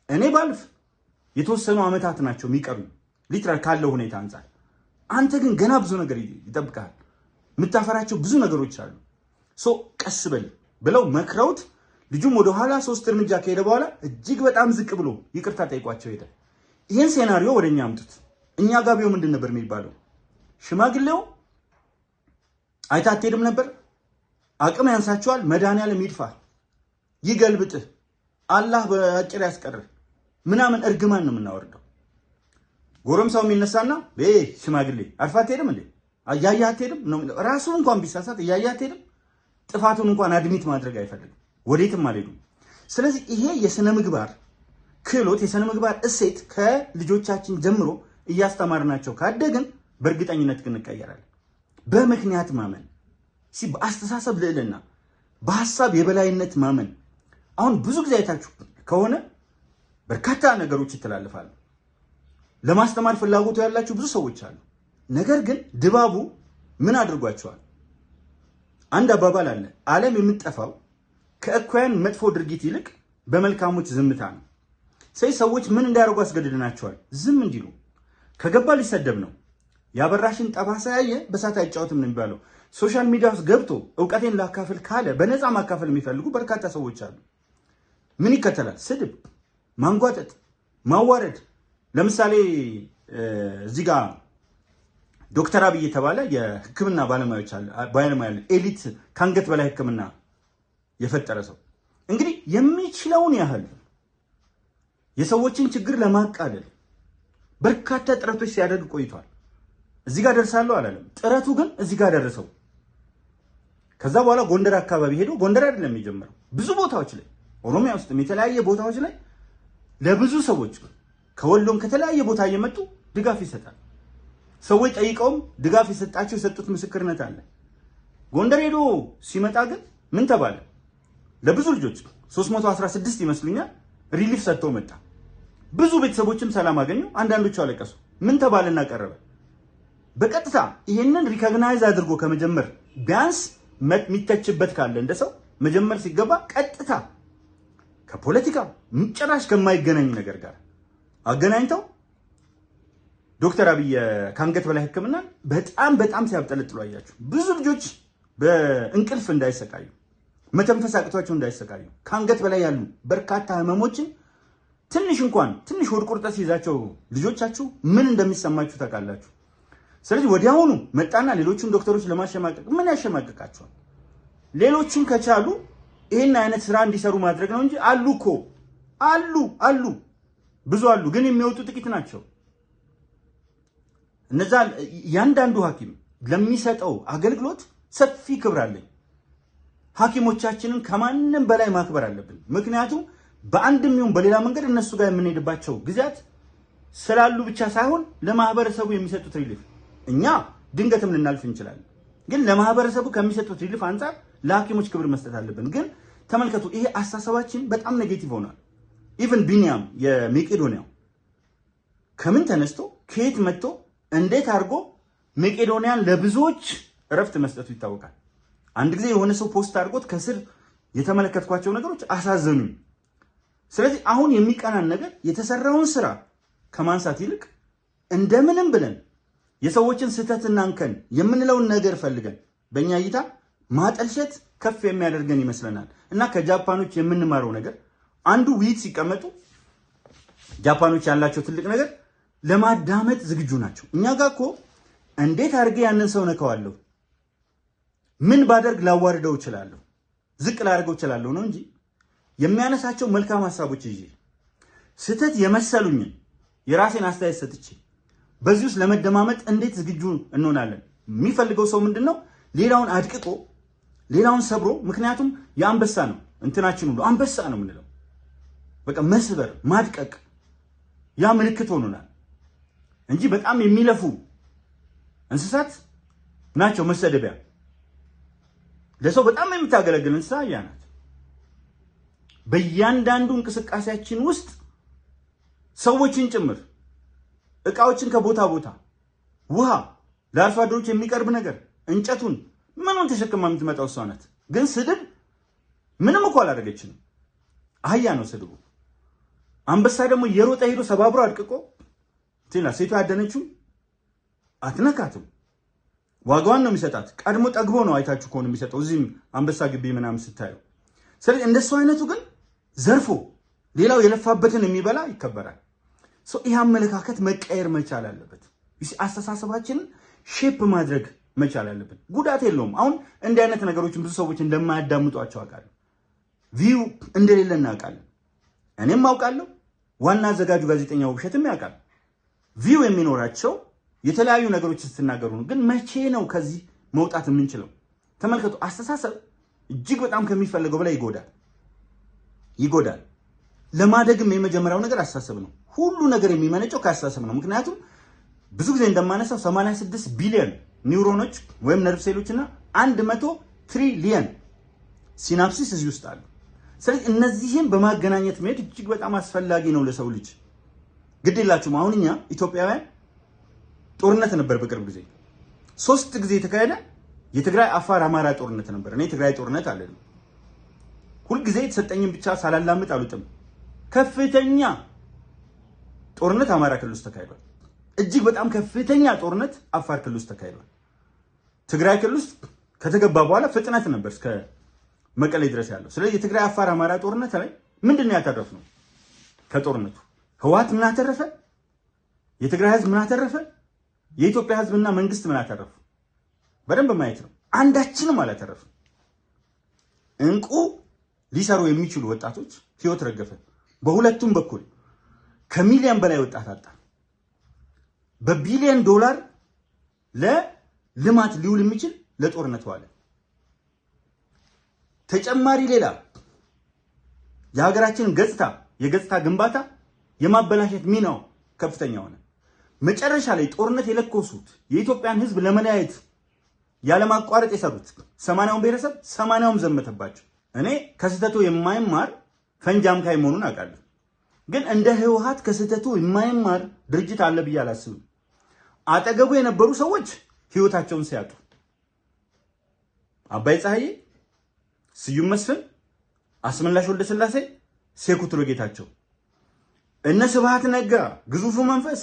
እኔ ባልፍ የተወሰኑ ዓመታት ናቸው የሚቀሩ ሊትራል ካለው ሁኔታ አንጻር። አንተ ግን ገና ብዙ ነገር ይጠብቃል። የምታፈራቸው ብዙ ነገሮች አሉ። ቀስ በል ብለው መክረውት ልጁም ወደ ኋላ 3 እርምጃ ከሄደ በኋላ እጅግ በጣም ዝቅ ብሎ ይቅርታ ጠይቋቸው ሄደ። ይህን ሴናሪዮ ወደኛ አምጡት። እኛ ጋቢው ምንድን ነበር የሚባለው? ሽማግሌው አይታ አትሄድም ነበር። አቅም ያንሳቸዋል። መድኃኒዓለም ይድፋ ይገልብጥህ፣ አላህ በአጭር ያስቀርህ ምናምን እርግማን ነው የምናወርደው። ጎረምሳው የሚነሳና ሽማግሌ አርፋ አትሄድም እንዴ እያየህ አትሄድም ነው ራሱ እንኳን ቢሳሳት እያየህ አትሄድም። ጥፋቱን እንኳን አድሚት ማድረግ አይፈልግም። ወዴትም አልሄዱም። ስለዚህ ይሄ የሥነ ምግባር ክህሎት የሥነ ምግባር እሴት ከልጆቻችን ጀምሮ እያስተማርናቸው ካደግን በእርግጠኝነት ግን እንቀየራለን። በምክንያት ማመን፣ በአስተሳሰብ ልዕልና፣ በሐሳብ የበላይነት ማመን። አሁን ብዙ ጊዜ አይታችሁ ከሆነ በርካታ ነገሮች ይተላለፋሉ። ለማስተማር ፍላጎቱ ያላቸው ብዙ ሰዎች አሉ። ነገር ግን ድባቡ ምን አድርጓቸዋል? አንድ አባባል አለ። ዓለም የምትጠፋው ከእኩያን መጥፎ ድርጊት ይልቅ በመልካሞች ዝምታ ነው። ሰዎች ምን እንዲያደርጉ አስገድደናቸዋል? ዝም እንዲሉ። ከገባ ሊሰደብ ነው። ያበራሽን ጠባሳ ያየ በሳት አይጫወትም ነው የሚባለው። ሶሻል ሚዲያ ውስጥ ገብቶ እውቀቴን ላካፍል ካለ በነፃ ማካፈል የሚፈልጉ በርካታ ሰዎች አሉ። ምን ይከተላል? ስድብ፣ ማንጓጠጥ፣ ማዋረድ። ለምሳሌ እዚህ ጋር ዶክተር አብይ የተባለ የሕክምና ባለሙያዎች አለ ኤሊት ከአንገት በላይ ሕክምና የፈጠረ ሰው እንግዲህ የሚችለውን ያህል የሰዎችን ችግር ለማቃለል በርካታ ጥረቶች ሲያደርግ ቆይቷል። እዚህ ጋር ደርሳለሁ አላለም። ጥረቱ ግን እዚህ ጋር ደረሰው። ከዛ በኋላ ጎንደር አካባቢ ሄዶ ጎንደር አይደለም የጀመረው፣ ብዙ ቦታዎች ላይ ኦሮሚያ ውስጥም የተለያየ ቦታዎች ላይ ለብዙ ሰዎች ከወሎም ከተለያየ ቦታ እየመጡ ድጋፍ ይሰጣል። ሰዎች ጠይቀውም ድጋፍ የሰጡት ምስክርነት አለ። ጎንደር ሄዶ ሲመጣ ግን ምን ተባለ? ለብዙ ልጆች 316 ይመስሉኛል ሪሊፍ ሰጥተው መጣ። ብዙ ቤተሰቦችም ሰላም አገኙ። አንዳንዶቹ አለቀሱ። ምን ተባለና ቀረበ? በቀጥታ ይሄንን ሪኮግናይዝ አድርጎ ከመጀመር ቢያንስ የሚተችበት ካለ እንደ ሰው መጀመር ሲገባ ቀጥታ ከፖለቲካ ጭራሽ ከማይገናኝ ነገር ጋር አገናኝተው ዶክተር አብይ ከአንገት በላይ ሕክምና በጣም ሲያብጠለጥሉ አያችሁ። ብዙ ልጆች በእንቅልፍ እንዳይሰቃዩ፣ መተንፈስ አቅቷቸው እንዳይሰቃዩ ከአንገት በላይ ያሉ በርካታ ህመሞችን ትንሽ ሆድ ቁርጠት ሲይዛቸው ልጆቻችሁ ምን እንደሚሰማችሁ ታውቃላችሁ። ስለዚህ ወዲያውኑ መጣና ሌሎቹን ዶክተሮች ለማሸማቀቅ ምን ያሸማቀቃቸዋል? ሌሎቹን ከቻሉ ይሄን አይነት ስራ እንዲሰሩ ማድረግ ነው እንጂ አሉ እኮ አሉ ብዙ አሉ፣ ግን የሚወጡ ጥቂት ናቸው። እነዛ ያንዳንዱ ሐኪም ለሚሰጠው አገልግሎት ሰፊ ክብር አለኝ። ሐኪሞቻችንን ከማንም በላይ ማክበር አለብን። ምክንያቱም በአንድም ይሁን በሌላ መንገድ እነሱ ጋር የምንሄድባቸው ጊዜያት ስላሉ ብቻ ሳይሆን ለማህበረሰቡ የሚሰጡት ሪሊፍ እኛ ድንገትም ልናልፍ እንችላለን፣ ግን ለማህበረሰቡ ከሚሰጡት ሪሊፍ አንጻር ለሐኪሞች ክብር መስጠት አለብን። ግን ተመልከቱ፣ ይሄ አስተሳሰባችን በጣም ኔጌቲቭ ሆኗል። ኢቭን ቢኒያም የመቄዶንያው ከምን ተነስቶ ከየት መጥቶ እንዴት አድርጎ መቄዶንያን ለብዙዎች እረፍት መስጠቱ ይታወቃል። አንድ ጊዜ የሆነ ሰው ፖስት አድርጎት ከስር የተመለከትኳቸው ነገሮች አሳዘኑኝ። ስለዚህ አሁን የሚቀናን ነገር የተሰራውን ስራ ከማንሳት ይልቅ እንደምንም ብለን የሰዎችን ስህተትና እንከን የምንለውን ነገር ፈልገን በእኛ እይታ ማጠልሸት ከፍ የሚያደርገን ይመስለናል። እና ከጃፓኖች የምንማረው ነገር አንዱ ውይይት ሲቀመጡ ጃፓኖች ያላቸው ትልቅ ነገር ለማዳመጥ ዝግጁ ናቸው። እኛ ጋር እኮ እንዴት አድርጌ ያንን ሰው ነካዋለሁ፣ ምን ባደርግ ላዋርደው እችላለሁ፣ ዝቅ ላደርገው እችላለሁ ነው እንጂ የሚያነሳቸው መልካም ሐሳቦች ይዤ ስህተት የመሰሉኝን የራሴን አስተያየት ሰጥቼ በዚህ ውስጥ ለመደማመጥ እንዴት ዝግጁ እንሆናለን? የሚፈልገው ሰው ምንድነው? ሌላውን አድቅቆ ሌላውን ሰብሮ። ምክንያቱም የአንበሳ ነው እንትናችን ሁሉ አንበሳ ነው የምንለው። በቃ መስበር ማድቀቅ ያ ምልክት ሆኖናል እንጂ በጣም የሚለፉ እንስሳት ናቸው መሰደቢያ። ለሰው በጣም የምታገለግል እንስሳ ያ ናት። በእያንዳንዱ እንቅስቃሴያችን ውስጥ ሰዎችን ጭምር እቃዎችን ከቦታ ቦታ ውሃ ለአርሶ አደሮች የሚቀርብ ነገር እንጨቱን ምኑን ተሸክማ የምትመጣው እሷ ናት። ግን ስድብ ምንም እኮ አላደረገችም። አህያ ነው ስድቡ። አንበሳ ደግሞ የሮጠ ሄዶ ሰባብሮ አድቅቆ ቲና ሴቷ ያደነችው አትነካትም። ዋጋዋን ነው የሚሰጣት። ቀድሞ ጠግቦ ነው አይታችሁ ከሆነ የሚሰጠው እዚህም አንበሳ ግቢ ምናምን ስታየው። ስለዚህ እንደሱ አይነቱ ግን ዘርፎ ሌላው የለፋበትን የሚበላ ይከበራል። ይህ አመለካከት መቀየር መቻል አለበት። አስተሳሰባችንን ሼፕ ማድረግ መቻል አለብን። ጉዳት የለውም። አሁን እንዲህ አይነት ነገሮችን ብዙ ሰዎች እንደማያዳምጧቸው አውቃለሁ። ቪው እንደሌለ እናውቃለን። እኔም አውቃለሁ። ዋና አዘጋጁ ጋዜጠኛው ውብሸትም ያውቃል። ቪው የሚኖራቸው የተለያዩ ነገሮች ስትናገሩ ነው። ግን መቼ ነው ከዚህ መውጣት የምንችለው? ተመልከቱ። አስተሳሰብ እጅግ በጣም ከሚፈልገው በላይ ይጎዳል። ለማደግም የመጀመሪያው ነገር አስተሳሰብ ነው። ሁሉ ነገር የሚመነጨው ከአስተሳሰብ ነው። ምክንያቱም ብዙ ጊዜ እንደማነሳው 86 ቢሊዮን ኒውሮኖች ወይም ነርቭ ሴሎች እና 100 ትሪሊየን ሲናፕሲስ እዚህ ውስጥ አሉ። ስለዚህ እነዚህን በማገናኘት መሄድ እጅግ በጣም አስፈላጊ ነው ለሰው ልጅ። ግድ የላችሁም። አሁን እኛ ኢትዮጵያውያን ጦርነት ነበር በቅርብ ጊዜ 3 ጊዜ የተካሄደ የትግራይ አፋር አማራ ጦርነት ነበር። እኔ ትግራይ ጦርነት አለኝ ሁልጊዜ የተሰጠኝን ብቻ ሳላላምጥ አሉጥም። ከፍተኛ ጦርነት አማራ ክልል ውስጥ ተካሂዷል። እጅግ በጣም ከፍተኛ ጦርነት አፋር ክልል ውስጥ ተካሂዷል። ትግራይ ክልል ውስጥ ከተገባ በኋላ ፍጥነት ነበር እስከ መቀሌ ድረስ ያለው። ስለዚህ የትግራይ አፋር አማራ ጦርነት ላይ ምንድነው ያተረፍነው? ከጦርነቱ ህወሓት ምን አተረፈ? የትግራይ ህዝብ ምን አተረፈ? የኢትዮጵያ ህዝብና መንግስት ምን አተረፉ? በደንብ ማየት ነው። አንዳችንም አላተረፍም። እንቁ ሊሰሩ የሚችሉ ወጣቶች ህይወት ረገፈ። በሁለቱም በኩል ከሚሊዮን በላይ ወጣት አጣ። በቢሊዮን ዶላር ለልማት ሊውል የሚችል ለጦርነት ዋለ። ተጨማሪ ሌላ የሀገራችንን የገጽታ ግንባታ የማበላሸት ሚናው ከፍተኛ ሆነ። መጨረሻ ላይ ጦርነት የለኮሱት የኢትዮጵያን ህዝብ ለመለያየት ያለማቋረጥ የሰሩት 80ውን ብሔረሰብ 80ውም ዘመተባቸው። እኔ ከስህተቱ የማይማር ፈንጂ አምካኝ መሆኑን አውቃለሁ። ግን እንደ ህወሓት ከስህተቱ የማይማር ድርጅት አለ ብዬ አላስብም። አጠገቡ የነበሩ ሰዎች ህይወታቸውን ሲያጡ አባይ ፀሐዬ፣ ስዩም መስፍን፣ አስመላሽ ወልደስላሴ፣ ሴኩትሮ ጌታቸው፣ እነ ስብሃት ነጋ ግዙፉ መንፈስ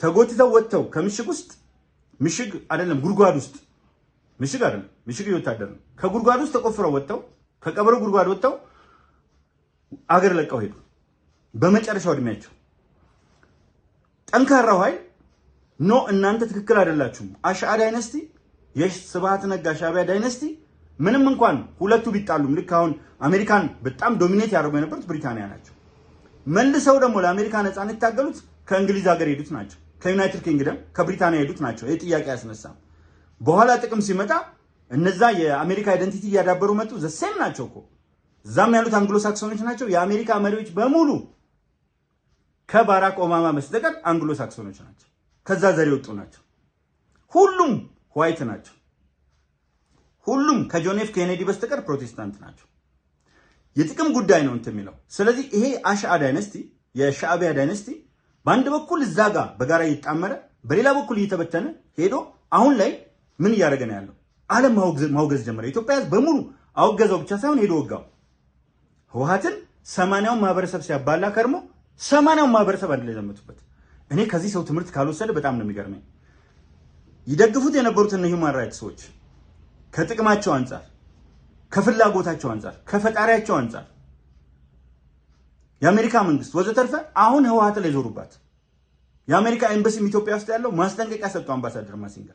ተጎትተው ወጥተው ከምሽግ ውስጥ ምሽግ አይደለም ጉድጓድ ውስጥ ምሽግ አይደለም ምሽግ የወታደር ነው። ከጉድጓድ ውስጥ ተቆፍረው ወጥተው ከቀበሮ ጉድጓድ ወጥተው አገር ለቀው ሄዱ። በመጨረሻው እድሜያቸው ጠንካራው ኃይል ኖ እናንተ ትክክል አይደላችሁም። አሻአ ዳይነስቲ የስብሃት ነጋ ሻዕቢያ ዳይነስቲ ምንም እንኳን ሁለቱ ቢጣሉም ልክ አሁን አሜሪካን በጣም ዶሚኔት ያደርጉ የነበሩት ብሪታንያ ናቸው። መልሰው ደግሞ ለአሜሪካ ነፃነት የታገሉት ከእንግሊዝ ሀገር ሄዱት ናቸው። ከዩናይትድ ኪንግደም ከብሪታንያ ሄዱት ናቸው። ይህ ጥያቄ ያስነሳም። በኋላ ጥቅም ሲመጣ እነዛ የአሜሪካ አይደንቲቲ እያዳበሩ መጡ። ዘሴም ናቸው እኮ እዛም ያሉት አንግሎ ሳክሶኖች ናቸው። የአሜሪካ መሪዎች በሙሉ ከባራክ ኦባማ በስተቀር አንግሎ ሳክሶኖች ናቸው። ከዛ ዘር የወጡ ናቸው። ሁሉም ዋይት ናቸው። ሁሉም ከጆን ኤፍ ኬኔዲ በስተቀር ፕሮቴስታንት ናቸው። የጥቅም ጉዳይ ነው እንትን የሚለው። ስለዚህ ይሄ አሻአ ዳይነስቲ የሻዕቢያ ዳይነስቲ በአንድ በኩል እዛ ጋር በጋራ እየጣመረ በሌላ በኩል እየተበተነ ሄዶ አሁን ላይ ምን እያደረገ ነው ያለው? ዓለም ማውገዝ ጀመረ። ኢትዮጵያ ህዝብ በሙሉ አውገዘው ብቻ ሳይሆን ሄዶ ወጋው። ህወሓትን 80ውን ማህበረሰብ ሲያባላ ከርሞ 80ውን ማህበረሰብ አንድ ላይ ዘመቱበት። እኔ ከዚህ ሰው ትምህርት ካልወሰደ በጣም ነው የሚገርመኝ። ይደግፉት የነበሩት እነ ሂውማን ራይትስ ሰዎች ከጥቅማቸው አንጻር፣ ከፍላጎታቸው አንጻር፣ ከፈጣሪያቸው አንጻር የአሜሪካ መንግስት ወዘተርፈ አሁን ህወሓት ላይ ዞሩባት። የአሜሪካ ኤምባሲም ኢትዮጵያ ውስጥ ያለው ማስጠንቀቂያ ሰጡ። አምባሳደር ማሲንጋ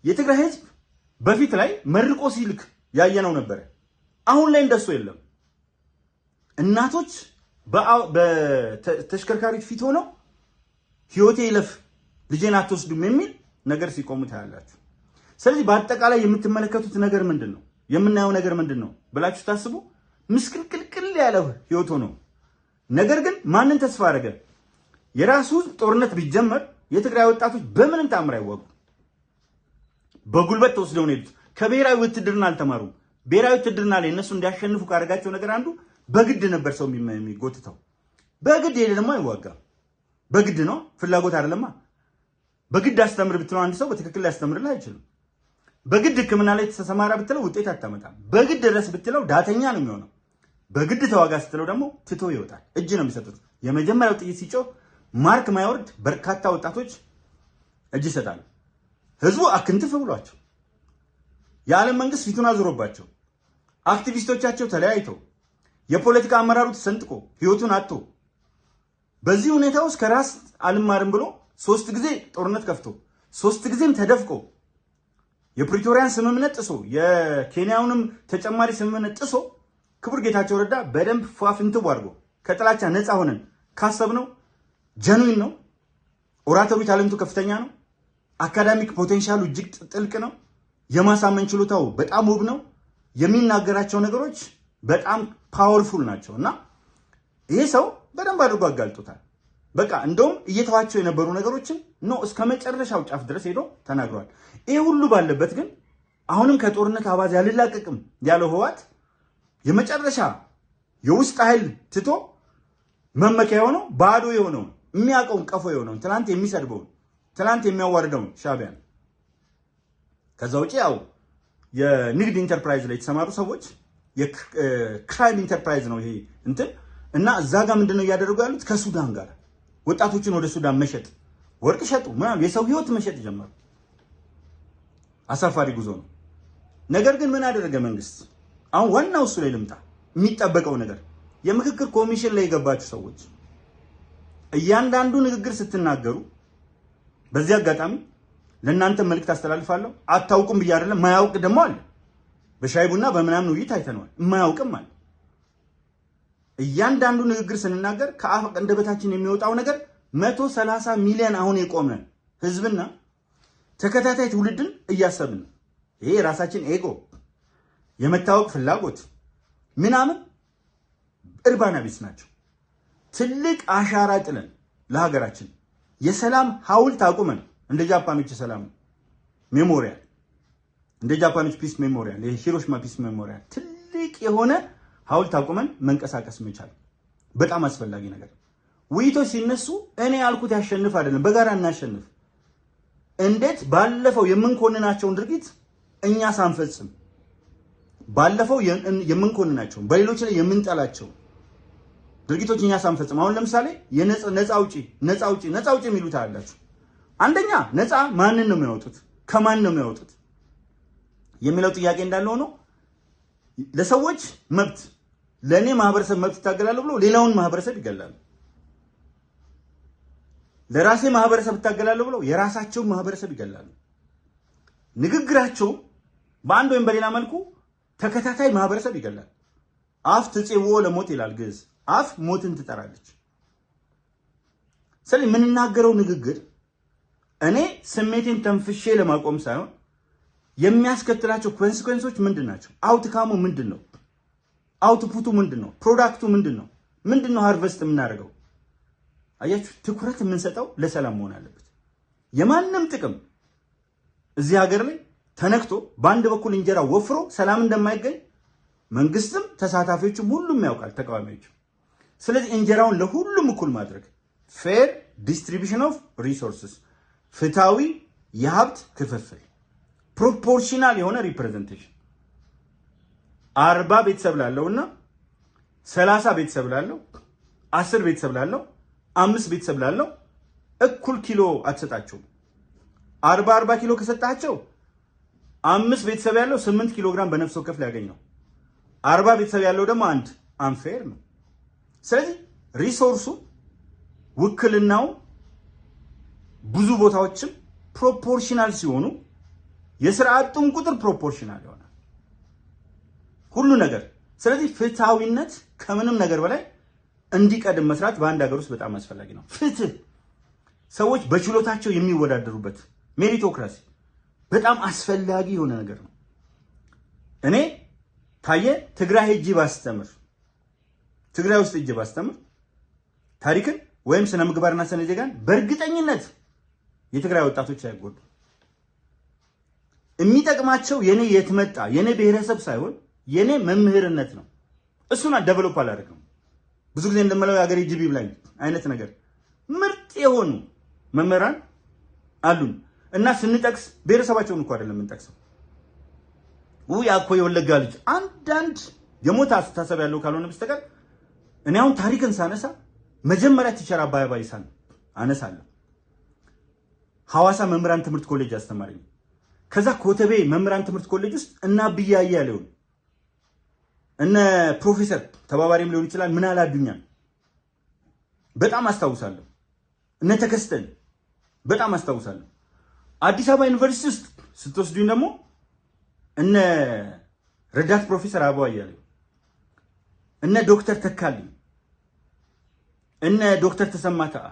የትግራይ ህዝብ በፊት ላይ መርቆ ሲልክ ያየነው ነበር። አሁን ላይ እንደሱ የለም። እናቶች በተሽከርካሪዎች ፊት ሆነው ህይወቴ ይለፍ ልጄን አትወስዱም የሚል ነገር ሲቆሙ ታያላችሁ። ስለዚህ በአጠቃላይ የምትመለከቱት ነገር ምንድን ነው? የምናየው ነገር ምንድን ነው ብላችሁ ታስቡ። ምስቅልቅልቅል ያለው ህይወት ሆኖ ነገር ግን ማንን ተስፋ አደረገ? የራሱ ጦርነት ቢጀመር የትግራይ ወጣቶች በምንም ታምር አይዋጉ። በጉልበት ተወስደው ነው የሄዱት። ከብሔራዊ ውትድርና አልተማሩም። ብሔራዊ ውትድርና ላይ እነሱ እንዲያሸንፉ ካደረጋቸው ነገር አንዱ በግድ ነበር ሰው የሚጎትተው። በግድ ሄደ ደግሞ አይዋጋም። በግድ ነው፣ ፍላጎት አይደለማ። በግድ አስተምር ብትለው አንድ ሰው በትክክል ሊያስተምርልህ አይችልም። በግድ ሕክምና ላይ ተሰማራ ብትለው ውጤት አታመጣም። በግድ ድረስ ብትለው ዳተኛ ነው የሚሆነው። በግድ ተዋጋ ስትለው ደግሞ ትቶ ይወጣል። እጅ ነው የሚሰጡት። የመጀመሪያው ጥይት ሲጮህ ማርክ ማይወርድ በርካታ ወጣቶች እጅ ይሰጣሉ። ህዝቡ አክንትፍ ብሏቸው፣ የዓለም መንግስት ፊቱን አዙሮባቸው፣ አክቲቪስቶቻቸው ተለያይተው፣ የፖለቲካ አመራሩ ተሰንጥቆ ህይወቱን አጥቶ፣ በዚህ ሁኔታ ውስጥ ከራስ አልማርም ብሎ 3 ጊዜ ጦርነት ከፍቶ 3 ጊዜም ተደፍቆ የፕሪቶሪያን ስምምነት ጥሶ የኬንያውንም ተጨማሪ ስምምነት ጥሶ ክቡር ጌታቸው ረዳ በደንብ ፏፍንትው አድርጎ ከጥላቻ ነፃ ሆነን ካሰብነው ጀኑዊን ነው። ኦራቶሪ ታለንቱ ከፍተኛ ነው። አካዳሚክ ፖቴንሻሉ እጅግ ጥልቅ ነው። የማሳመን ችሎታው በጣም ውብ ነው። የሚናገራቸው ነገሮች በጣም ፓወርፉል ናቸው እና ይሄ ሰው በደንብ አድርጎ አጋልጦታል። በቃ እንደውም እየተዋቸው የነበሩ ነገሮችን ነው እስከ መጨረሻው ጫፍ ድረስ ሄዶ ተናግሯል። ይሄ ሁሉ ባለበት ግን አሁንም ከጦርነት አባዝ ያልላቀቅም ያለው ህወሓት የመጨረሻ የውስጥ ኃይል ትቶ መመኪያ የሆነው ባዶ የሆነው የሚያውቀውን ቀፎ የሆነውን ትናንት የሚሰድበውን ትናንት የሚያዋርደውን ሻዕቢያን ከዛ ውጪ ያው የንግድ ኢንተርፕራይዝ ላይ የተሰማሩ ሰዎች የክራይም ኢንተርፕራይዝ ነው ይሄ እንትን እና እዛ ጋር ምንድነው እያደረጉ ያሉት ከሱዳን ጋር ወጣቶችን ወደ ሱዳን መሸጥ ወርቅ ሸጡ ምናምን የሰው ህይወት መሸጥ ጀመሩ። አሳፋሪ ጉዞ ነው። ነገር ግን ምን አደረገ መንግስት? አሁን ዋናው እሱ ላይ ልምጣ። የሚጠበቀው ነገር የምክክር ኮሚሽን ላይ የገባችሁ ሰዎች እያንዳንዱ ንግግር ስትናገሩ በዚህ አጋጣሚ ለእናንተ መልእክት አስተላልፋለሁ። አታውቁም ብዬ አይደለም፣ ማያውቅ ደግሞ አለ። በሻይ ቡና በምናምን ውይይት አይተነዋል። የማያውቅም አለ። እያንዳንዱ ንግግር ስንናገር ከአፍ አንደበታችን የሚወጣው ነገር 130 ሚሊዮን አሁን የቆመ ህዝብና ተከታታይ ትውልድን እያሰብን ይሄ የራሳችን ኤጎ የመታወቅ ፍላጎት ምናምን እርባና ቢስ ናቸው። ትልቅ አሻራ ጥለን ለሀገራችን የሰላም ሐውልት አቁመን እንደ ጃፓኖች የሰላም ሜሞሪያል እንደ ጃፓኖች ፒስ ሜሞሪያል የሂሮሺማ ፒስ ሜሞሪያል ትልቅ የሆነ ሐውልት አቁመን መንቀሳቀስ መቻል በጣም አስፈላጊ ነገር። ውይይቶች ሲነሱ እኔ ያልኩት ያሸንፍ አይደለም፣ በጋራ እናሸንፍ። እንዴት ባለፈው የምንኮንናቸውን ድርጊት እኛ ሳንፈጽም ባለፈው የምንኮንናቸው በሌሎች ላይ የምንጠላቸው ድርጊቶች እኛ ሳንፈጽም አሁን ለምሳሌ ነፃ አውጪ የሚሉት አላችሁ። አንደኛ ነፃ ማንን ነው የሚያወጡት? ከማን ነው የሚያወጡት የሚለው ጥያቄ እንዳለ ሆኖ ለሰዎች መብት ለኔ ማህበረሰብ መብት ይታገላሉ ብሎ ሌላውን ማህበረሰብ ይገላሉ። ለራሴ ማህበረሰብ ይታገላሉ ብሎ የራሳቸውን ማህበረሰብ ይገላሉ። ንግግራቸው በአንድ ወይም በሌላ መልኩ ተከታታይ ማህበረሰብ ይገላል። አፍ ትጽዎ ለሞት ይላል ግዕዝ። አፍ ሞትን ትጠራለች። ስለዚህ የምንናገረው ንግግር እኔ ስሜቴን ተንፍሼ ለማቆም ሳይሆን የሚያስከትላቸው ኮንሲኩዌንሶች ምንድናቸው? አውትካሙ ምንድነው? አውትፑቱ ምንድነው? ፕሮዳክቱ ምንድነው? ምንድነው ሃርቨስት የምናደርገው? አያችሁ፣ ትኩረት የምንሰጠው ለሰላም መሆን አለበት። የማንም ጥቅም እዚህ ሀገር ላይ ተነክቶ በአንድ በኩል እንጀራ ወፍሮ ሰላም እንደማይገኝ መንግስትም ተሳታፊዎችም ሁሉም ያውቃል፣ ተቃዋሚዎችም። ስለዚህ እንጀራውን ለሁሉም እኩል ማድረግ ፌር ዲስትሪቢዩሽን ኦፍ ሪሶርስስ፣ ፍትሃዊ የሀብት ክፍፍል፣ ፕሮፖርሽናል የሆነ ሪፕሬዘንቴሽን 40 ቤተሰብ ላለውና 30 ቤተሰብ ላለው 10 ቤተሰብ ላለው 5 ቤተሰብ ላለው እኩል ኪሎ አትሰጣቸውም። 40 ኪሎ ከሰጣቸው 5 ቤተሰብ ያለው 8 ኪሎ ግራም በነፍስ ወከፍ ሊያገኝ ነው። 40 ቤተሰብ ያለው ደግሞ አንድ አንፌር ነው። ስለዚህ ሪሶርሱ ውክልናው ብዙ ቦታዎችም ፕሮፖርሽናል ሲሆኑ የስራ አጡም ቁጥር ፕሮፖርሽናል ይሆናል ሁሉ ነገር። ስለዚህ ፍትሃዊነት ከምንም ነገር በላይ እንዲቀድም መስራት በአንድ ሀገር ውስጥ በጣም አስፈላጊ ነው። ፍትህ፣ ሰዎች በችሎታቸው የሚወዳደሩበት ሜሪቶክራሲ በጣም አስፈላጊ የሆነ ነገር ነው። እኔ ታየ ትግራይ ሄጄ ባስተምር ትግራይ ውስጥ ሄጄ ባስተምር ታሪክን ወይም ስነ ምግባርና ስነ ዜጋን በእርግጠኝነት የትግራይ ወጣቶች አይጎዱ። የሚጠቅማቸው የኔ የትመጣ የኔ ብሔረሰብ ሳይሆን የኔ መምህርነት ነው። እሱን ዴቨሎፕ አላደረግም። ብዙ ጊዜ እንደምለው የሀገሬ ጂቢ ብላኝ አይነት ነገር ምርጥ የሆኑ መምህራን አሉን እና ስንጠቅስ ብሔረሰባቸውን እንኳን አይደለም የምንጠቅሰው። ያኮ የወለጋ ልጅ አንዳንድ የሞት አስተሳሰብ ያለው ካልሆነ በስተቀር እኔ አሁን ታሪክን ሳነሳ መጀመሪያ ቲቸር አባይ ሳን አነሳለሁ። ሐዋሳ መምህራን ትምህርት ኮሌጅ አስተማረኝ። ከዛ ኮተቤ መምህራን ትምህርት ኮሌጅ ውስጥ እና ብያያ ያለው እነ ፕሮፌሰር ተባባሪም ሊሆን ይችላል ምን አላዱኛል በጣም አስታውሳለሁ። እነ ተከስተን በጣም አስታውሳለሁ። አዲስ አበባ ዩኒቨርሲቲ ውስጥ ስትወስዱኝ ደግሞ እነ ረዳት ፕሮፌሰር አበባው አያሌው፣ እነ ዶክተር ተካልኝ፣ እነ ዶክተር ተሰማ ተአ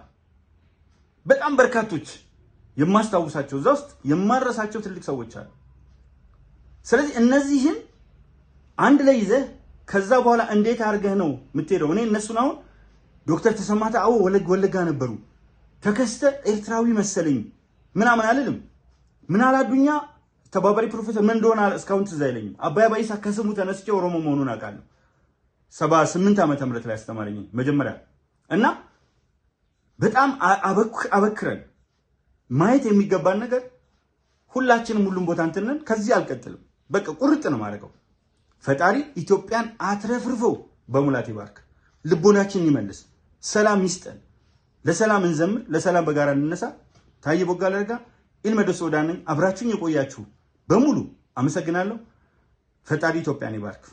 በጣም በርካቶች የማስታውሳቸው እዛ ውስጥ የማረሳቸው ትልቅ ሰዎች አሉ። ስለዚህ እነዚህን አንድ ላይ ይዘህ ከዛ በኋላ እንዴት አድርገህ ነው የምትሄደው? እኔ እነሱን አሁን ዶክተር ተሰማ ተአ ወለጋ ነበሩ፣ ተከስተ ኤርትራዊ መሰለኝ ምናምን አልልም። ምን አላዱኛ ተባባሪ ፕሮፌሰር ምን እንደሆነ እስካሁን ትዝ አይለኝም። አባይ ባይሳ ከስሙ ተነስቼ ኦሮሞ መሆኑን አውቃለሁ። 78 ዓመተ ምህረት ላይ አስተማረኝ መጀመሪያ እና በጣም አበክረን ማየት የሚገባን ነገር ሁላችንም ሁሉም ቦታ እንትነን ከዚህ አልቀጥልም። በቃ ቁርጥ ነው ማድረገው። ፈጣሪ ኢትዮጵያን አትረፍርፎ በሙላት ይባርክ፣ ልቦናችንን ይመልስ፣ ሰላም ይስጠን። ለሰላም እንዘምር፣ ለሰላም በጋራ እንነሳ። ታዬ ቦጋለ አረጋ ኢልመዶ ሶዳን ነኝ። አብራችሁኝ የቆያችሁ በሙሉ አመሰግናለሁ። ፈጣሪ ኢትዮጵያን ይባርክ።